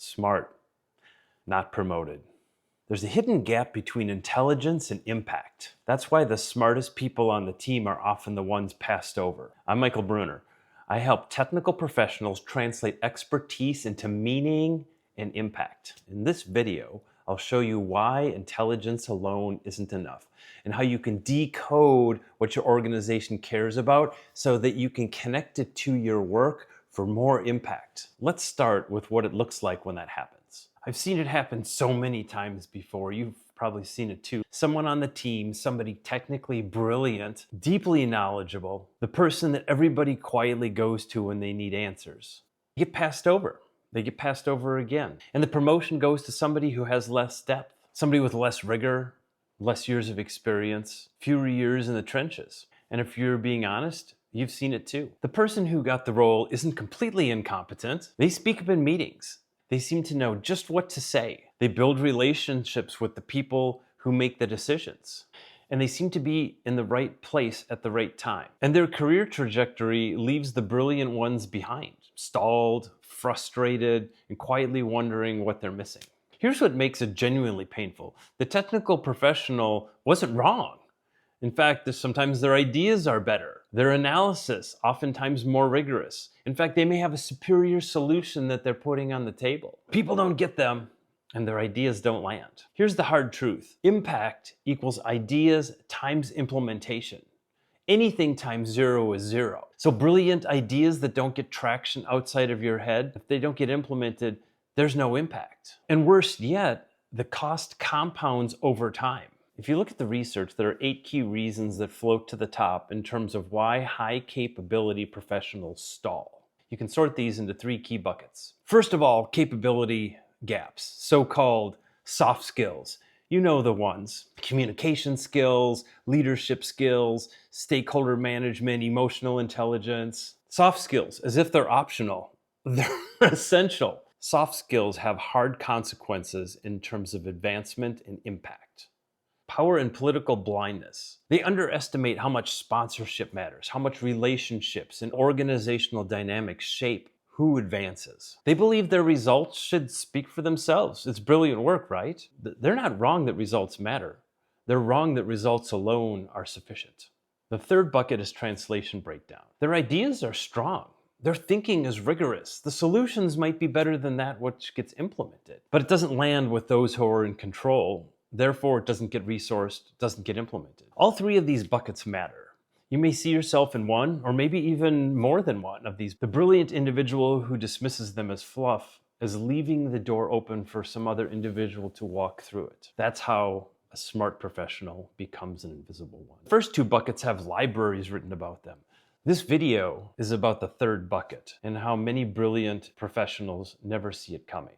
Smart, not promoted. There's a hidden gap between intelligence and impact. That's why the smartest people on the team are often the ones passed over. I'm Michael Bruner. I help technical professionals translate expertise into meaning and impact. In this video, I'll show you why intelligence alone isn't enough and how you can decode what your organization cares about so that you can connect it to your work for more impact. Let's start with what it looks like when that happens. I've seen it happen so many times before. You've probably seen it too. Someone on the team, somebody technically brilliant, deeply knowledgeable, the person that everybody quietly goes to when they need answers, get passed over. They get passed over again. And the promotion goes to somebody who has less depth, somebody with less rigor, less years of experience, fewer years in the trenches. And if you're being honest, you've seen it too. The person who got the role isn't completely incompetent. They speak up in meetings. They seem to know just what to say. They build relationships with the people who make the decisions. And they seem to be in the right place at the right time. And their career trajectory leaves the brilliant ones behind, stalled, frustrated, and quietly wondering what they're missing. Here's what makes it genuinely painful. The technical professional wasn't wrong. In fact, sometimes their ideas are better. Their analysis, oftentimes more rigorous. In fact, they may have a superior solution that they're putting on the table. People don't get them, and their ideas don't land. Here's the hard truth. Impact equals ideas times implementation. Anything times zero is zero. So brilliant ideas that don't get traction outside of your head, if they don't get implemented, there's no impact. And worse yet, the cost compounds over time. If you look at the research, there are 8 key reasons that float to the top in terms of why high capability professionals stall. You can sort these into 3 key buckets. First of all, capability gaps, so-called soft skills. You know the ones: communication skills, leadership skills, stakeholder management, emotional intelligence. Soft skills, as if they're optional. They're essential. Soft skills have hard consequences in terms of advancement and impact. Power and political blindness. They underestimate how much sponsorship matters, how much relationships and organizational dynamics shape who advances. They believe their results should speak for themselves. It's brilliant work, right? They're not wrong that results matter. They're wrong that results alone are sufficient. The third bucket is translation breakdown. Their ideas are strong. Their thinking is rigorous. The solutions might be better than that which gets implemented, but it doesn't land with those who are in control. Therefore, it doesn't get resourced, doesn't get implemented. All 3 of these buckets matter. You may see yourself in one, or maybe even more than one of these. The brilliant individual who dismisses them as fluff is leaving the door open for some other individual to walk through it. That's how a smart professional becomes an invisible one. The first 2 buckets have libraries written about them. This video is about the third bucket and how many brilliant professionals never see it coming.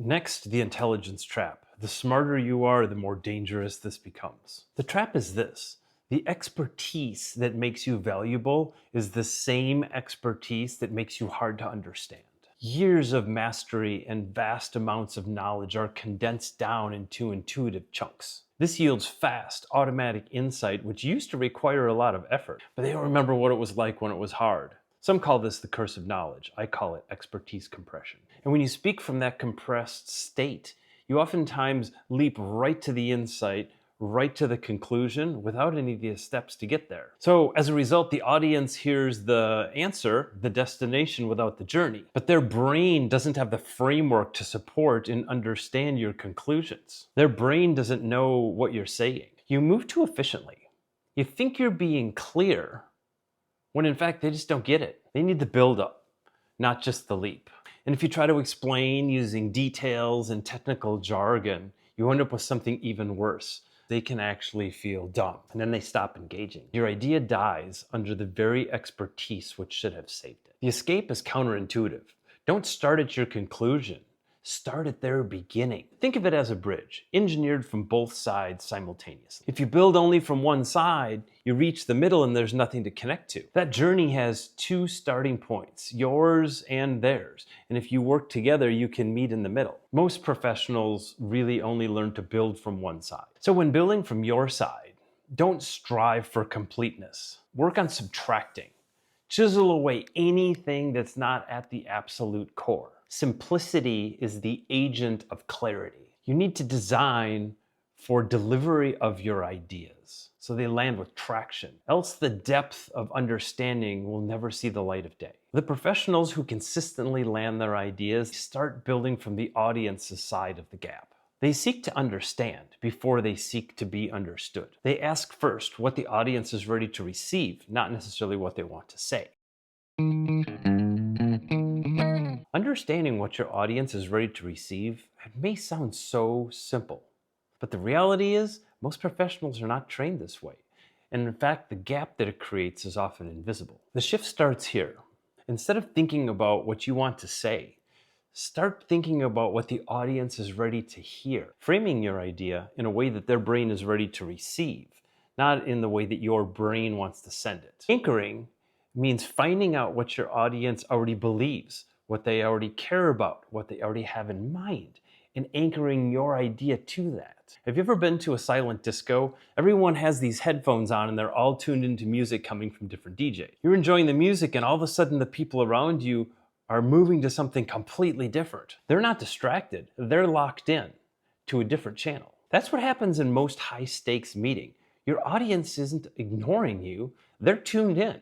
Next, the intelligence trap. The smarter you are, the more dangerous this becomes. The trap is this: the expertise that makes you valuable is the same expertise that makes you hard to understand. Years of mastery and vast amounts of knowledge are condensed down into intuitive chunks. This yields fast, automatic insight, which used to require a lot of effort, but they don't remember what it was like when it was hard. Some call this the curse of knowledge. I call it expertise compression. And when you speak from that compressed state, you oftentimes leap right to the insight, right to the conclusion, without any of the steps to get there. So as a result, the audience hears the answer, the destination, without the journey. But their brain doesn't have the framework to support and understand your conclusions. Their brain doesn't know what you're saying. You move too efficiently. You think you're being clear, when in fact they just don't get it. They need the build-up, not just the leap. And if you try to explain using details and technical jargon, you end up with something even worse. They can actually feel dumb, and then they stop engaging. Your idea dies under the very expertise which should have saved it. The escape is counterintuitive. Don't start at your conclusion. Start at their beginning. Think of it as a bridge, engineered from both sides simultaneously. If you build only from one side, you reach the middle and there's nothing to connect to. That journey has 2 starting points, yours and theirs. And if you work together, you can meet in the middle. Most professionals really only learn to build from one side. So when building from your side, don't strive for completeness. Work on subtracting. Chisel away anything that's not at the absolute core. Simplicity is the agent of clarity. You need to design for delivery of your ideas so they land with traction. Else the depth of understanding will never see the light of day. The professionals who consistently land their ideas start building from the audience's side of the gap. They seek to understand before they seek to be understood. They ask first what the audience is ready to receive, not necessarily what they want to say. Understanding what your audience is ready to receive, it may sound so simple, but the reality is most professionals are not trained this way. And in fact, the gap that it creates is often invisible. The shift starts here. Instead of thinking about what you want to say, start thinking about what the audience is ready to hear, framing your idea in a way that their brain is ready to receive, not in the way that your brain wants to send it. Anchoring means finding out what your audience already believes, what they already care about, what they already have in mind, and anchoring your idea to that. Have you ever been to a silent disco? Everyone has these headphones on and they're all tuned into music coming from different DJs. You're enjoying the music and all of a sudden the people around you are moving to something completely different. They're not distracted, they're locked in to a different channel. That's what happens in most high stakes meeting. Your audience isn't ignoring you, they're tuned in.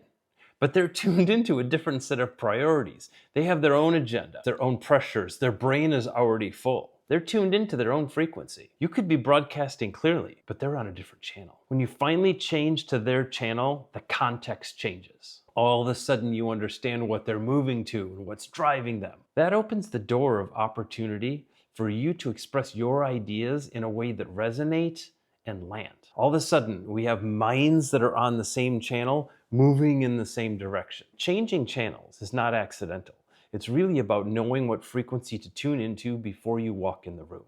But they're tuned into a different set of priorities. They have their own agenda, their own pressures, their brain is already full. They're tuned into their own frequency. You could be broadcasting clearly, but they're on a different channel. When you finally change to their channel, the context changes. All of a sudden you understand what they're moving to and what's driving them. That opens the door of opportunity for you to express your ideas in a way that resonate and land. All of a sudden, we have minds that are on the same channel, moving in the same direction. Changing channels is not accidental. It's really about knowing what frequency to tune into before you walk in the room.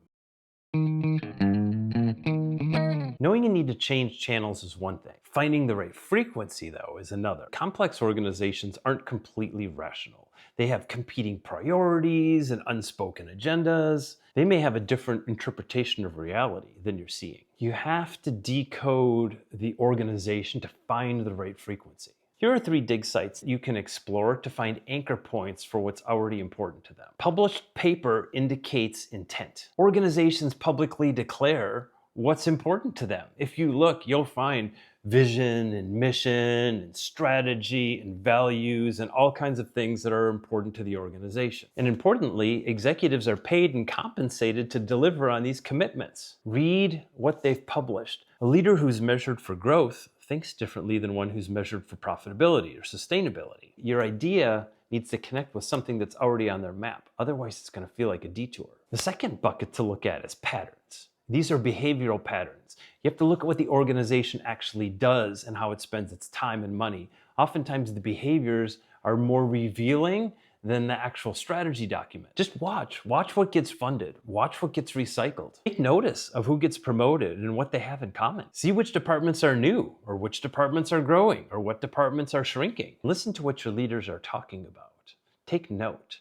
Knowing you need to change channels is one thing. Finding the right frequency, though, is another. Complex organizations aren't completely rational. They have competing priorities and unspoken agendas. They may have a different interpretation of reality than you're seeing. You have to decode the organization to find the right frequency. Here are 3 dig sites you can explore to find anchor points for what's already important to them. Published paper indicates intent. Organizations publicly declare what's important to them. If you look, you'll find vision and mission and strategy and values and all kinds of things that are important to the organization. And importantly, executives are paid and compensated to deliver on these commitments. Read what they've published. A leader who's measured for growth thinks differently than one who's measured for profitability or sustainability. Your idea needs to connect with something that's already on their map. Otherwise, it's going to feel like a detour. The second bucket to look at is patterns. These are behavioral patterns. You have to look at what the organization actually does and how it spends its time and money. Oftentimes, the behaviors are more revealing than the actual strategy document. Just watch what gets funded, watch what gets recycled. Take notice of who gets promoted and what they have in common. See which departments are new, or which departments are growing, or what departments are shrinking. Listen to what your leaders are talking about. Take note.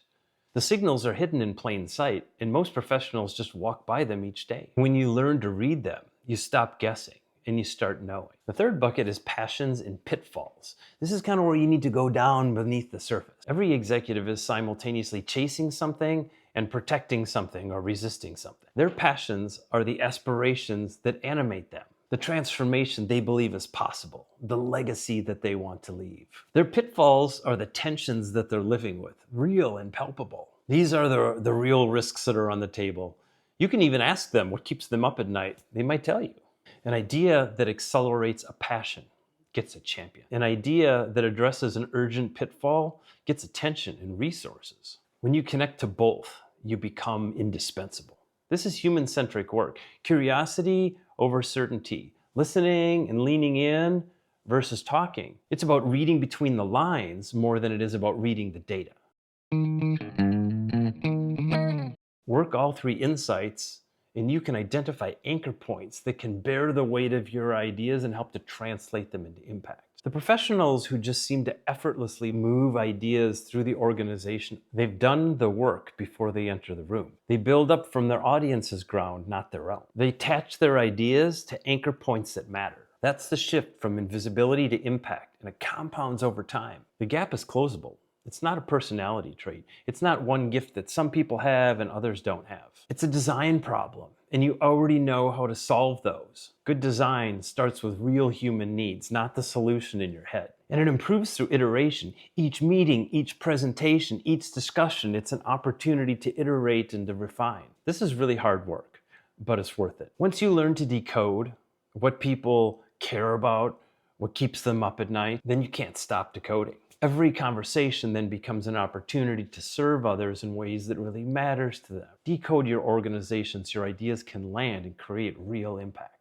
The signals are hidden in plain sight, and most professionals just walk by them each day. When you learn to read them, you stop guessing and you start knowing. The third bucket is passions and pitfalls. This is kind of where you need to go down beneath the surface. Every executive is simultaneously chasing something and protecting something or resisting something. Their passions are the aspirations that animate them, the transformation they believe is possible, the legacy that they want to leave. Their pitfalls are the tensions that they're living with, real and palpable. These are the real risks that are on the table. You can even ask them what keeps them up at night. They might tell you. An idea that accelerates a passion gets a champion. An idea that addresses an urgent pitfall gets attention and resources. When you connect to both, you become indispensable. This is human-centric work. Curiosity over certainty. Listening and leaning in versus talking. It's about reading between the lines more than it is about reading the data. Work all 3 insights and you can identify anchor points that can bear the weight of your ideas and help to translate them into impact. The professionals who just seem to effortlessly move ideas through the organization, they've done the work before they enter the room. They build up from their audience's ground, not their own. They attach their ideas to anchor points that matter. That's the shift from invisibility to impact, and it compounds over time. The gap is closable. It's not a personality trait. It's not one gift that some people have and others don't have. It's a design problem, and you already know how to solve those. Good design starts with real human needs, not the solution in your head. And it improves through iteration. Each meeting, each presentation, each discussion, it's an opportunity to iterate and to refine. This is really hard work, but it's worth it. Once you learn to decode what people care about, what keeps them up at night, then you can't stop decoding. Every conversation then becomes an opportunity to serve others in ways that really matters to them. Decode your organization so your ideas can land and create real impact.